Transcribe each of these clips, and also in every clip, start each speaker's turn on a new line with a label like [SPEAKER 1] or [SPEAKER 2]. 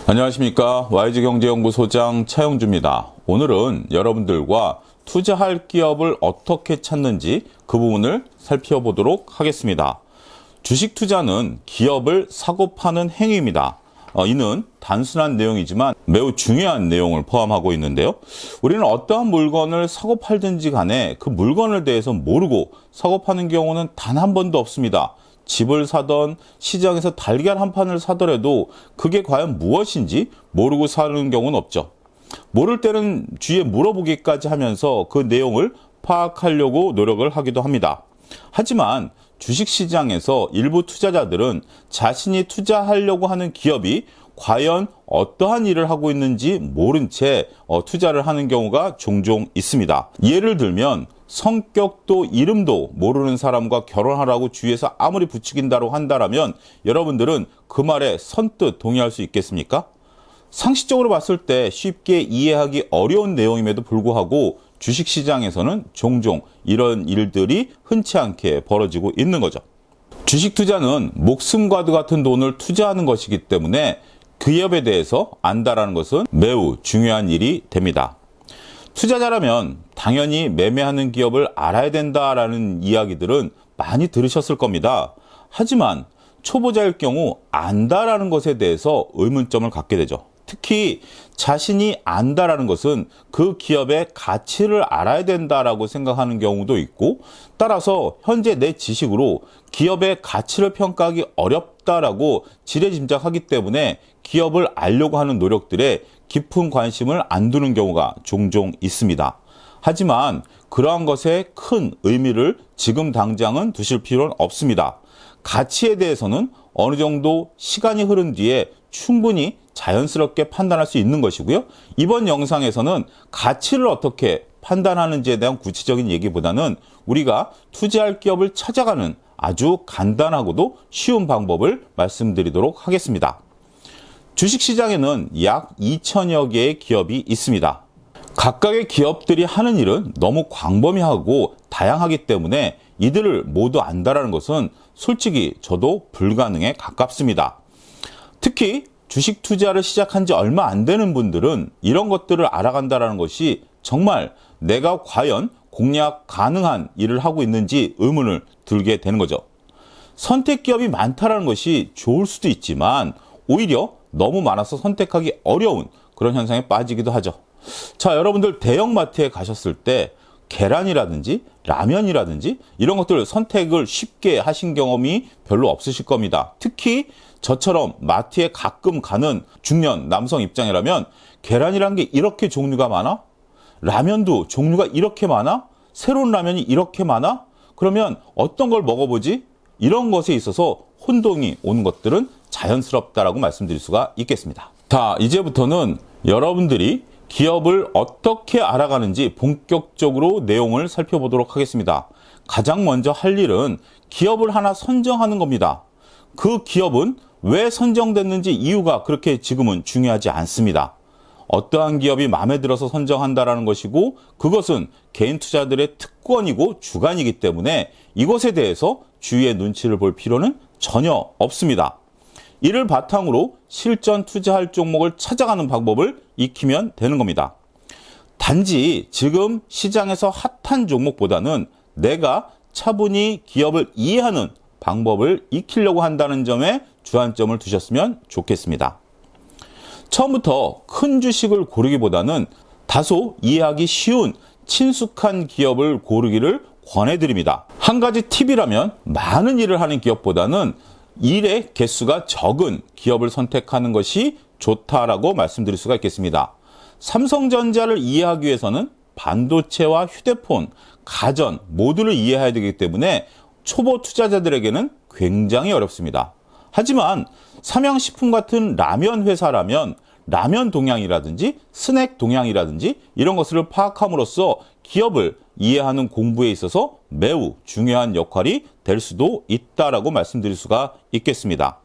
[SPEAKER 1] 안녕하십니까. YG경제연구소장 차영주입니다. 오늘은 여러분들과 투자할 기업을 어떻게 찾는지 그 부분을 살펴보도록 하겠습니다. 주식 투자는 기업을 사고 파는 행위입니다. 이는 단순한 내용이지만 매우 중요한 내용을 포함하고 있는데요. 우리는 어떠한 물건을 사고 팔든지 간에 그 물건에 대해서 모르고 사고 파는 경우는 단 한 번도 없습니다. 집을 사던 시장에서 달걀 한 판을 사더라도 그게 과연 무엇인지 모르고 사는 경우는 없죠. 모를 때는 주위에 물어보기까지 하면서 그 내용을 파악하려고 노력을 하기도 합니다. 하지만 주식시장에서 일부 투자자들은 자신이 투자하려고 하는 기업이 과연 어떠한 일을 하고 있는지 모른 채 투자를 하는 경우가 종종 있습니다. 예를 들면 성격도 이름도 모르는 사람과 결혼하라고 주위에서 아무리 부추긴다고 한다면 여러분들은 그 말에 선뜻 동의할 수 있겠습니까? 상식적으로 봤을 때 쉽게 이해하기 어려운 내용임에도 불구하고 주식시장에서는 종종 이런 일들이 흔치 않게 벌어지고 있는 거죠. 주식 투자는 목숨과도 같은 돈을 투자하는 것이기 때문에 그 기업에 대해서 안다라는 것은 매우 중요한 일이 됩니다. 투자자라면 당연히 매매하는 기업을 알아야 된다라는 이야기들은 많이 들으셨을 겁니다. 하지만 초보자일 경우 안다라는 것에 대해서 의문점을 갖게 되죠. 특히 자신이 안다라는 것은 그 기업의 가치를 알아야 된다라고 생각하는 경우도 있고, 따라서 현재 내 지식으로 기업의 가치를 평가하기 어렵다라고 지레짐작하기 때문에 기업을 알려고 하는 노력들에 깊은 관심을 안 두는 경우가 종종 있습니다. 하지만 그러한 것에 큰 의미를 지금 당장은 두실 필요는 없습니다. 가치에 대해서는 어느 정도 시간이 흐른 뒤에 충분히 자연스럽게 판단할 수 있는 것이고요. 이번 영상에서는 가치를 어떻게 판단하는지에 대한 구체적인 얘기보다는 우리가 투자할 기업을 찾아가는 아주 간단하고도 쉬운 방법을 말씀드리도록 하겠습니다. 주식시장에는 약 2천여 개의 기업이 있습니다. 각각의 기업들이 하는 일은 너무 광범위하고 다양하기 때문에 이들을 모두 안다라는 것은 솔직히 저도 불가능에 가깝습니다. 특히 주식 투자를 시작한 지 얼마 안 되는 분들은 이런 것들을 알아간다는 것이 정말 내가 과연 공략 가능한 일을 하고 있는지 의문을 들게 되는 거죠. 선택 기업이 많다는 것이 좋을 수도 있지만 오히려 너무 많아서 선택하기 어려운 그런 현상에 빠지기도 하죠. 자, 여러분들 대형마트에 가셨을 때 계란이라든지 라면이라든지 이런 것들 선택을 쉽게 하신 경험이 별로 없으실 겁니다. 특히 저처럼 마트에 가끔 가는 중년 남성 입장이라면 계란이란 게 이렇게 종류가 많아? 라면도 종류가 이렇게 많아? 새로운 라면이 이렇게 많아? 그러면 어떤 걸 먹어보지? 이런 것에 있어서 혼동이 오는 것들은 자연스럽다라고 말씀드릴 수가 있겠습니다. 자, 이제부터는 여러분들이 기업을 어떻게 알아가는지 본격적으로 내용을 살펴보도록 하겠습니다. 가장 먼저 할 일은 기업을 하나 선정하는 겁니다. 그 기업은 왜 선정됐는지 이유가 그렇게 지금은 중요하지 않습니다. 어떠한 기업이 마음에 들어서 선정한다라는 것이고 그것은 개인 투자들의 특권이고 주관이기 때문에 이것에 대해서 주위의 눈치를 볼 필요는 전혀 없습니다. 이를 바탕으로 실전 투자할 종목을 찾아가는 방법을 익히면 되는 겁니다. 단지 지금 시장에서 핫한 종목보다는 내가 차분히 기업을 이해하는 방법을 익히려고 한다는 점에 주안점을 두셨으면 좋겠습니다. 처음부터 큰 주식을 고르기보다는 다소 이해하기 쉬운 친숙한 기업을 고르기를 권해드립니다. 한 가지 팁이라면 많은 일을 하는 기업보다는 일의 개수가 적은 기업을 선택하는 것이 좋다라고 말씀드릴 수가 있겠습니다. 삼성전자를 이해하기 위해서는 반도체와 휴대폰, 가전 모두를 이해해야 되기 때문에 초보 투자자들에게는 굉장히 어렵습니다. 하지만 삼양식품 같은 라면 회사라면 라면 동향이라든지 스낵 동향이라든지 이런 것을 파악함으로써 기업을 이해하는 공부에 있어서 매우 중요한 역할이 될 수도 있다라고 말씀드릴 수가 있겠습니다.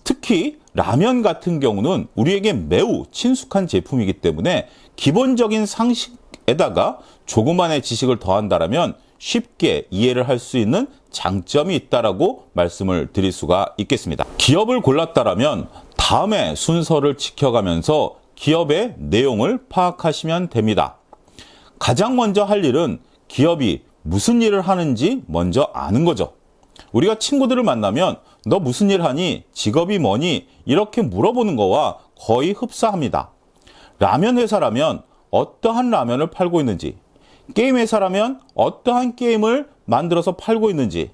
[SPEAKER 1] 특히 라면 같은 경우는 우리에게 매우 친숙한 제품이기 때문에 기본적인 상식에다가 조그만의 지식을 더한다면 쉽게 이해를 할 수 있는 장점이 있다라고 말씀을 드릴 수가 있겠습니다. 기업을 골랐다라면 다음에 순서를 지켜가면서 기업의 내용을 파악하시면 됩니다. 가장 먼저 할 일은 기업이 무슨 일을 하는지 먼저 아는 거죠. 우리가 친구들을 만나면 너 무슨 일 하니? 직업이 뭐니? 이렇게 물어보는 거와 거의 흡사합니다. 라면 회사라면 어떠한 라면을 팔고 있는지, 게임 회사라면 어떠한 게임을 만들어서 팔고 있는지,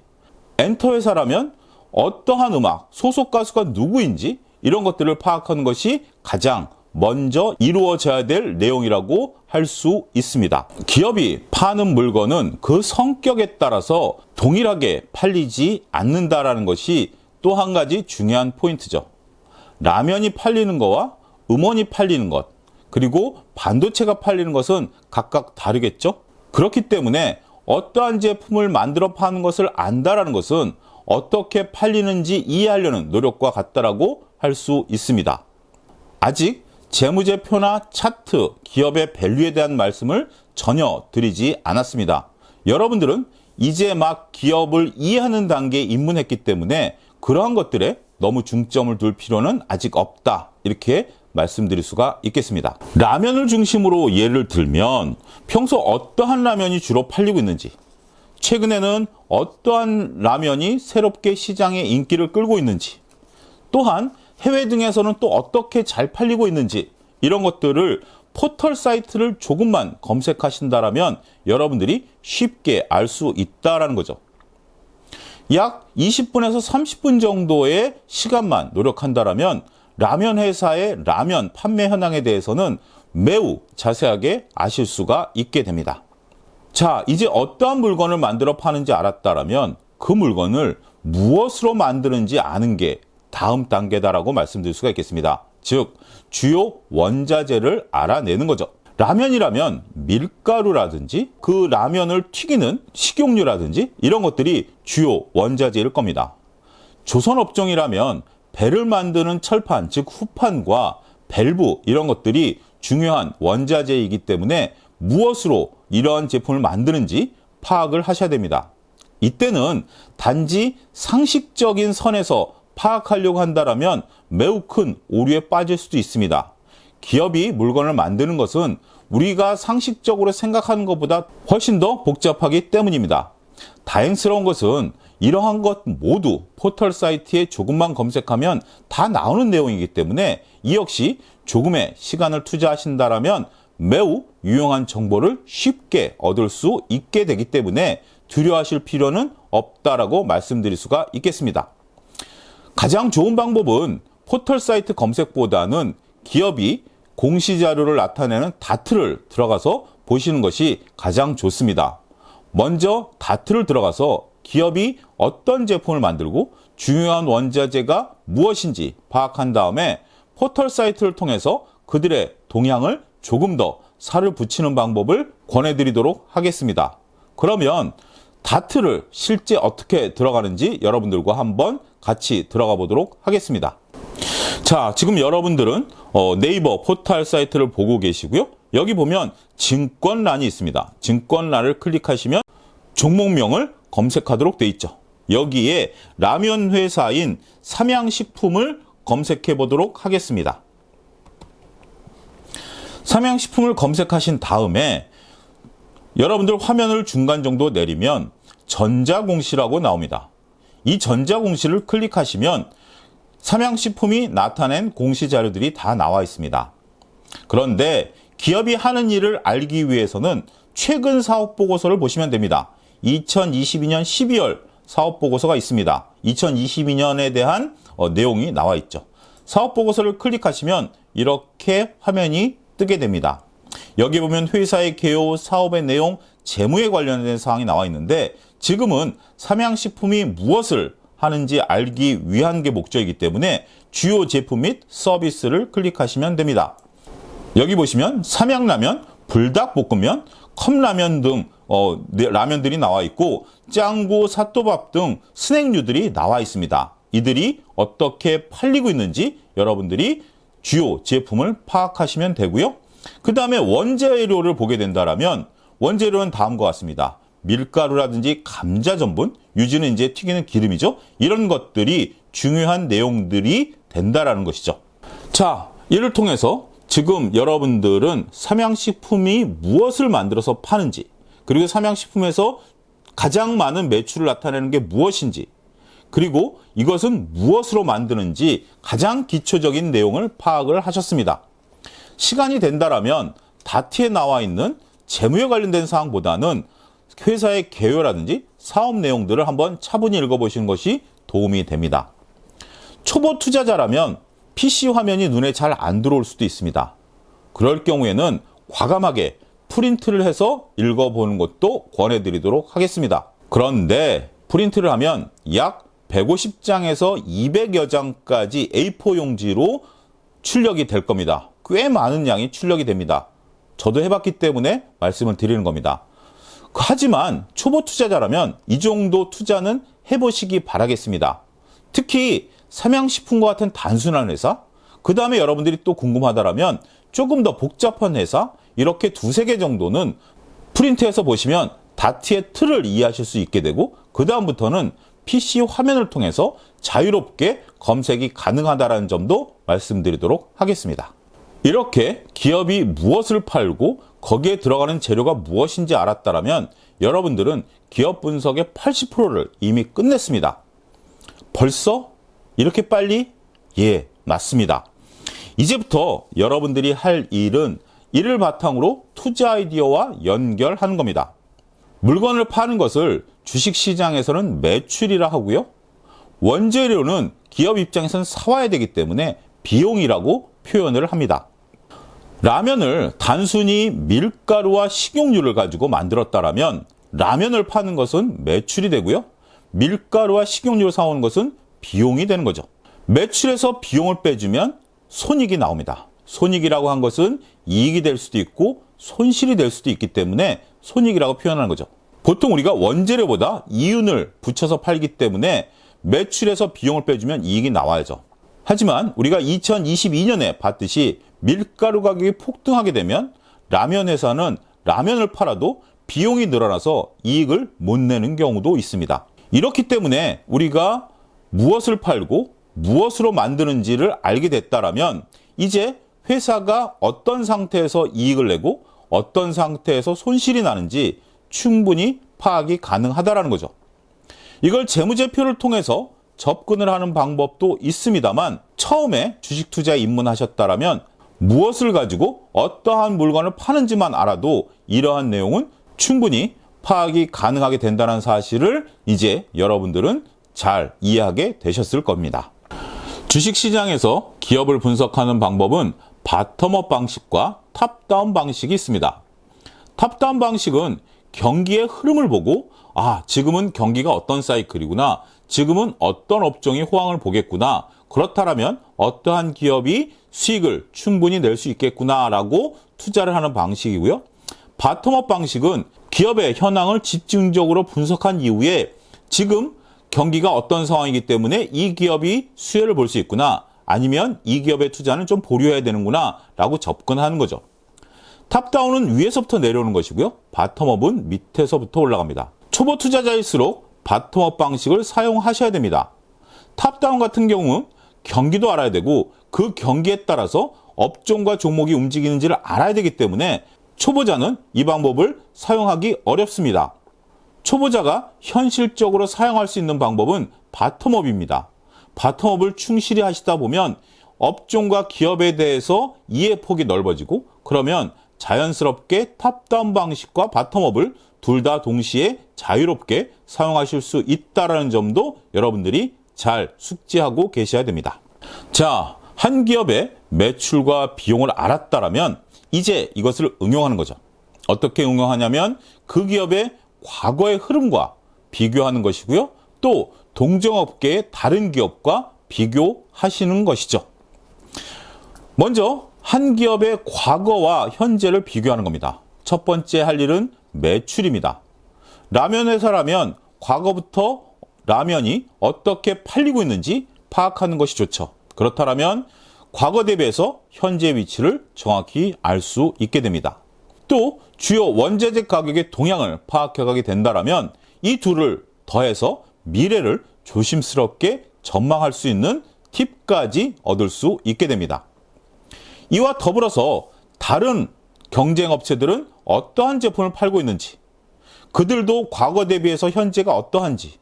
[SPEAKER 1] 엔터 회사라면 어떠한 음악, 소속 가수가 누구인지 이런 것들을 파악하는 것이 가장 먼저 이루어져야 될 내용이라고 할 수 있습니다. 기업이 파는 물건은 그 성격에 따라서 동일하게 팔리지 않는다라는 것이 또 한 가지 중요한 포인트죠. 라면이 팔리는 것과 음원이 팔리는 것, 그리고 반도체가 팔리는 것은 각각 다르겠죠? 그렇기 때문에 어떠한 제품을 만들어 파는 것을 안다라는 것은 어떻게 팔리는지 이해하려는 노력과 같다라고 할 수 있습니다. 아직 재무제표나 차트, 기업의 밸류에 대한 말씀을 전혀 드리지 않았습니다. 여러분들은 이제 막 기업을 이해하는 단계에 입문했기 때문에 그러한 것들에 너무 중점을 둘 필요는 아직 없다. 이렇게 말씀드릴 수가 있겠습니다. 라면을 중심으로 예를 들면 평소 어떠한 라면이 주로 팔리고 있는지, 최근에는 어떠한 라면이 새롭게 시장에 인기를 끌고 있는지, 또한 해외 등에서는 또 어떻게 잘 팔리고 있는지 이런 것들을 포털 사이트를 조금만 검색하신다라면 여러분들이 쉽게 알 수 있다라는 거죠. 약 20분에서 30분 정도의 시간만 노력한다라면 라면 회사의 라면 판매 현황에 대해서는 매우 자세하게 아실 수가 있게 됩니다. 자, 이제 어떠한 물건을 만들어 파는지 알았다라면 그 물건을 무엇으로 만드는지 아는 게 다음 단계다라고 말씀드릴 수가 있겠습니다. 즉, 주요 원자재를 알아내는 거죠. 라면이라면 밀가루라든지 그 라면을 튀기는 식용유라든지 이런 것들이 주요 원자재일 겁니다. 조선업종이라면 배를 만드는 철판, 즉 후판과 밸브 이런 것들이 중요한 원자재이기 때문에 무엇으로 이러한 제품을 만드는지 파악을 하셔야 됩니다. 이때는 단지 상식적인 선에서 파악하려고 한다면 매우 큰 오류에 빠질 수도 있습니다. 기업이 물건을 만드는 것은 우리가 상식적으로 생각하는 것보다 훨씬 더 복잡하기 때문입니다. 다행스러운 것은 이러한 것 모두 포털 사이트에 조금만 검색하면 다 나오는 내용이기 때문에 이 역시 조금의 시간을 투자하신다면 매우 유용한 정보를 쉽게 얻을 수 있게 되기 때문에 두려워하실 필요는 없다라고 말씀드릴 수가 있겠습니다. 가장 좋은 방법은 포털 사이트 검색보다는 기업이 공시자료를 나타내는 다트를 들어가서 보시는 것이 가장 좋습니다. 먼저 다트를 들어가서 기업이 어떤 제품을 만들고 중요한 원자재가 무엇인지 파악한 다음에 포털 사이트를 통해서 그들의 동향을 조금 더 살을 붙이는 방법을 권해드리도록 하겠습니다. 그러면 다트를 실제 어떻게 들어가는지 여러분들과 한번 같이 들어가 보도록 하겠습니다. 자, 지금 여러분들은 네이버 포털 사이트를 보고 계시고요. 여기 보면 증권란이 있습니다. 증권란을 클릭하시면 종목명을 검색하도록 돼 있죠. 여기에 라면 회사인 삼양식품을 검색해 보도록 하겠습니다. 삼양식품을 검색하신 다음에 여러분들 화면을 중간 정도 내리면 전자공시라고 나옵니다. 이 전자공시를 클릭하시면 삼양식품이 나타낸 공시 자료들이 다 나와 있습니다. 그런데 기업이 하는 일을 알기 위해서는 최근 사업보고서를 보시면 됩니다. 2022년 12월 사업보고서가 있습니다. 2022년에 대한 내용이 나와 있죠. 사업보고서를 클릭하시면 이렇게 화면이 뜨게 됩니다. 여기 보면 회사의 개요, 사업의 내용, 재무에 관련된 사항이 나와 있는데 지금은 삼양식품이 무엇을 하는지 알기 위한 게 목적이기 때문에 주요 제품 및 서비스를 클릭하시면 됩니다. 여기 보시면 삼양라면, 불닭볶음면, 컵라면 등 라면들이 나와 있고 짱구, 사또밥 등 스낵류들이 나와 있습니다. 이들이 어떻게 팔리고 있는지 여러분들이 주요 제품을 파악하시면 되고요. 그 다음에 원재료를 보게 된다면 원재료는 다음과 같습니다. 밀가루라든지 감자 전분, 유지는 이제 튀기는 기름이죠. 이런 것들이 중요한 내용들이 된다라는 것이죠. 자, 이를 통해서 지금 여러분들은 삼양식품이 무엇을 만들어서 파는지, 그리고 삼양식품에서 가장 많은 매출을 나타내는 게 무엇인지, 그리고 이것은 무엇으로 만드는지 가장 기초적인 내용을 파악을 하셨습니다. 시간이 된다라면 다트에 나와 있는 재무에 관련된 사항보다는 회사의 개요라든지 사업 내용들을 한번 차분히 읽어보시는 것이 도움이 됩니다. 초보 투자자라면 PC 화면이 눈에 잘 안 들어올 수도 있습니다. 그럴 경우에는 과감하게 프린트를 해서 읽어보는 것도 권해드리도록 하겠습니다. 그런데 프린트를 하면 약 150장에서 200여 장까지 A4 용지로 출력이 될 겁니다. 꽤 많은 양이 출력이 됩니다. 저도 해봤기 때문에 말씀을 드리는 겁니다. 하지만 초보 투자자라면 이 정도 투자는 해보시기 바라겠습니다. 특히 삼양식품과 같은 단순한 회사, 그 다음에 여러분들이 또 궁금하다라면 조금 더 복잡한 회사, 이렇게 두세 개 정도는 프린트해서 보시면 다트의 틀을 이해하실 수 있게 되고, 그 다음부터는 PC 화면을 통해서 자유롭게 검색이 가능하다는 점도 말씀드리도록 하겠습니다. 이렇게 기업이 무엇을 팔고 거기에 들어가는 재료가 무엇인지 알았다면 여러분들은 기업 분석의 80%를 이미 끝냈습니다. 벌써? 이렇게 빨리? 예, 맞습니다. 이제부터 여러분들이 할 일은 이를 바탕으로 투자 아이디어와 연결하는 겁니다. 물건을 파는 것을 주식시장에서는 매출이라 하고요. 원재료는 기업 입장에서는 사와야 되기 때문에 비용이라고 표현을 합니다. 라면을 단순히 밀가루와 식용유를 가지고 만들었다라면 라면을 파는 것은 매출이 되고요. 밀가루와 식용유를 사오는 것은 비용이 되는 거죠. 매출에서 비용을 빼주면 손익이 나옵니다. 손익이라고 한 것은 이익이 될 수도 있고 손실이 될 수도 있기 때문에 손익이라고 표현하는 거죠. 보통 우리가 원재료보다 이윤을 붙여서 팔기 때문에 매출에서 비용을 빼주면 이익이 나와야죠. 하지만 우리가 2022년에 봤듯이 밀가루 가격이 폭등하게 되면 라면 회사는 라면을 팔아도 비용이 늘어나서 이익을 못 내는 경우도 있습니다. 이렇기 때문에 우리가 무엇을 팔고 무엇으로 만드는지를 알게 됐다라면 이제 회사가 어떤 상태에서 이익을 내고 어떤 상태에서 손실이 나는지 충분히 파악이 가능하다라는 거죠. 이걸 재무제표를 통해서 접근을 하는 방법도 있습니다만 처음에 주식 투자에 입문하셨다라면 무엇을 가지고 어떠한 물건을 파는지만 알아도 이러한 내용은 충분히 파악이 가능하게 된다는 사실을 이제 여러분들은 잘 이해하게 되셨을 겁니다. 주식시장에서 기업을 분석하는 방법은 바텀업 방식과 탑다운 방식이 있습니다. 탑다운 방식은 경기의 흐름을 보고 지금은 경기가 어떤 사이클이구나, 지금은 어떤 업종이 호황을 보겠구나, 그렇다면 어떠한 기업이 수익을 충분히 낼 수 있겠구나라고 투자를 하는 방식이고요. 바텀업 방식은 기업의 현황을 집중적으로 분석한 이후에 지금 경기가 어떤 상황이기 때문에 이 기업이 수혜를 볼 수 있구나, 아니면 이 기업의 투자는 좀 보류해야 되는구나 라고 접근하는 거죠. 탑다운은 위에서부터 내려오는 것이고요. 바텀업은 밑에서부터 올라갑니다. 초보 투자자일수록 바텀업 방식을 사용하셔야 됩니다. 탑다운 같은 경우는 경기도 알아야 되고 그 경기에 따라서 업종과 종목이 움직이는지를 알아야 되기 때문에 초보자는 이 방법을 사용하기 어렵습니다. 초보자가 현실적으로 사용할 수 있는 방법은 바텀업입니다. 바텀업을 충실히 하시다 보면 업종과 기업에 대해서 이해 폭이 넓어지고 그러면 자연스럽게 탑다운 방식과 바텀업을 둘 다 동시에 자유롭게 사용하실 수 있다는 점도 여러분들이 잘 숙지하고 계셔야 됩니다. 자, 한 기업의 매출과 비용을 알았다면 이제 이것을 응용하는 거죠. 어떻게 응용하냐면 그 기업의 과거의 흐름과 비교하는 것이고요. 또 동종업계의 다른 기업과 비교하시는 것이죠. 먼저 한 기업의 과거와 현재를 비교하는 겁니다. 첫 번째 할 일은 매출입니다. 라면 회사라면 과거부터 라면이 어떻게 팔리고 있는지 파악하는 것이 좋죠. 그렇다면 과거 대비해서 현재 위치를 정확히 알 수 있게 됩니다. 또 주요 원자재 가격의 동향을 파악해가게 된다면 이 둘을 더해서 미래를 조심스럽게 전망할 수 있는 팁까지 얻을 수 있게 됩니다. 이와 더불어서 다른 경쟁업체들은 어떠한 제품을 팔고 있는지, 그들도 과거 대비해서 현재가 어떠한지,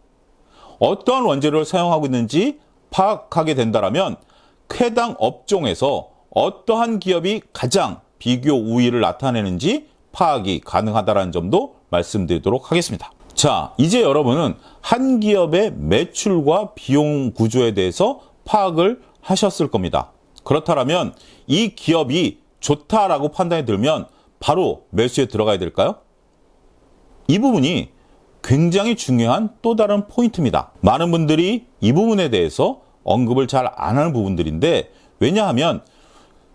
[SPEAKER 1] 어떠한 원재료를 사용하고 있는지 파악하게 된다면 해당 업종에서 어떠한 기업이 가장 비교 우위를 나타내는지 파악이 가능하다는 점도 말씀드리도록 하겠습니다. 자, 이제 여러분은 한 기업의 매출과 비용 구조에 대해서 파악을 하셨을 겁니다. 그렇다면 이 기업이 좋다라고 판단이 들면 바로 매수에 들어가야 될까요? 이 부분이 굉장히 중요한 또 다른 포인트입니다. 많은 분들이 이 부분에 대해서 언급을 잘 안 하는 부분들인데, 왜냐하면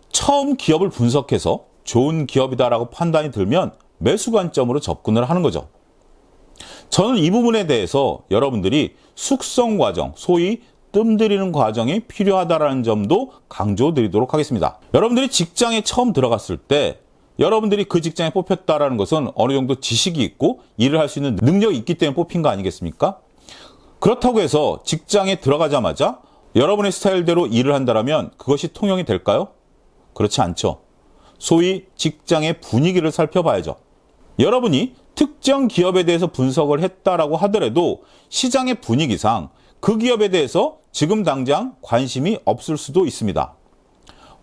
[SPEAKER 1] 처음 기업을 분석해서 좋은 기업이다라고 판단이 들면 매수 관점으로 접근을 하는 거죠. 저는 이 부분에 대해서 여러분들이 숙성 과정, 소위 뜸들이는 과정이 필요하다는 점도 강조드리도록 하겠습니다. 여러분들이 직장에 처음 들어갔을 때 여러분들이 그 직장에 뽑혔다는 것은 어느 정도 지식이 있고 일을 할 수 있는 능력이 있기 때문에 뽑힌 거 아니겠습니까? 그렇다고 해서 직장에 들어가자마자 여러분의 스타일대로 일을 한다면 그것이 통용이 될까요? 그렇지 않죠. 소위 직장의 분위기를 살펴봐야죠. 여러분이 특정 기업에 대해서 분석을 했다라고 하더라도 시장의 분위기상 그 기업에 대해서 지금 당장 관심이 없을 수도 있습니다.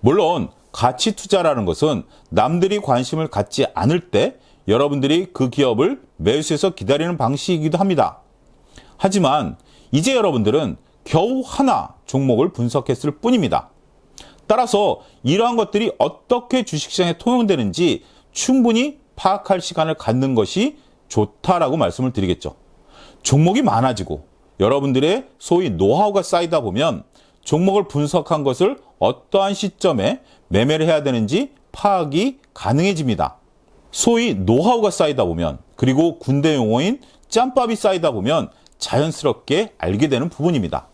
[SPEAKER 1] 물론 가치 투자라는 것은 남들이 관심을 갖지 않을 때 여러분들이 그 기업을 매수해서 기다리는 방식이기도 합니다. 하지만 이제 여러분들은 겨우 하나 종목을 분석했을 뿐입니다. 따라서 이러한 것들이 어떻게 주식시장에 통용되는지 충분히 파악할 시간을 갖는 것이 좋다라고 말씀을 드리겠죠. 종목이 많아지고 여러분들의 소위 노하우가 쌓이다 보면 종목을 분석한 것을 어떠한 시점에 매매를 해야 되는지 파악이 가능해집니다. 소위 노하우가 쌓이다 보면, 그리고 군대 용어인 짬밥이 쌓이다 보면 자연스럽게 알게 되는 부분입니다.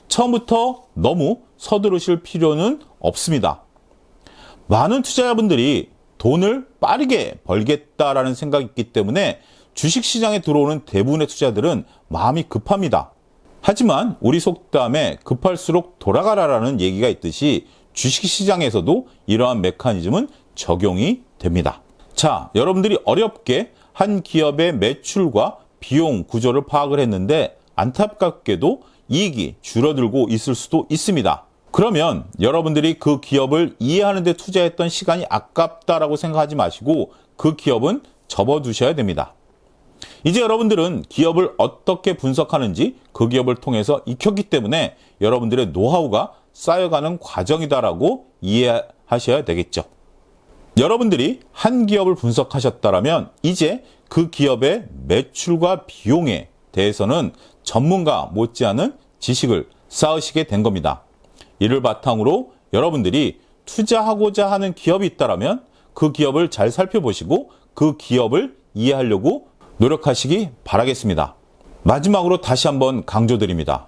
[SPEAKER 1] 처음부터 너무 서두르실 필요는 없습니다. 많은 투자자분들이 돈을 빠르게 벌겠다라는 생각이 있기 때문에 주식시장에 들어오는 대부분의 투자들은 마음이 급합니다. 하지만 우리 속담에 급할수록 돌아가라라는 얘기가 있듯이 주식시장에서도 이러한 메커니즘은 적용이 됩니다. 자, 여러분들이 어렵게 한 기업의 매출과 비용 구조를 파악을 했는데 안타깝게도 이익이 줄어들고 있을 수도 있습니다. 그러면 여러분들이 그 기업을 이해하는 데 투자했던 시간이 아깝다라고 생각하지 마시고 그 기업은 접어두셔야 됩니다. 이제 여러분들은 기업을 어떻게 분석하는지 그 기업을 통해서 익혔기 때문에 여러분들의 노하우가 쌓여가는 과정이다라고 이해하셔야 되겠죠. 여러분들이 한 기업을 분석하셨다면 이제 그 기업의 매출과 비용에 대해서는 전문가 못지않은 지식을 쌓으시게 된 겁니다. 이를 바탕으로 여러분들이 투자하고자 하는 기업이 있다면 그 기업을 잘 살펴보시고 그 기업을 이해하려고 노력하시기 바라겠습니다. 마지막으로 다시 한번 강조드립니다.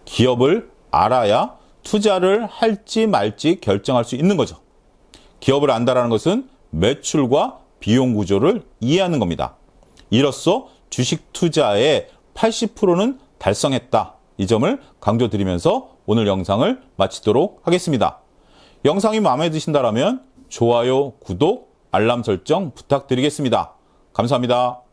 [SPEAKER 1] 기업을 알아야 투자를 할지 말지 결정할 수 있는 거죠. 기업을 안다라는 것은 매출과 비용 구조를 이해하는 겁니다. 이로써 주식 투자의 80%는 달성했다. 이 점을 강조드리면서 오늘 영상을 마치도록 하겠습니다. 영상이 마음에 드신다면 좋아요, 구독, 알람 설정 부탁드리겠습니다. 감사합니다.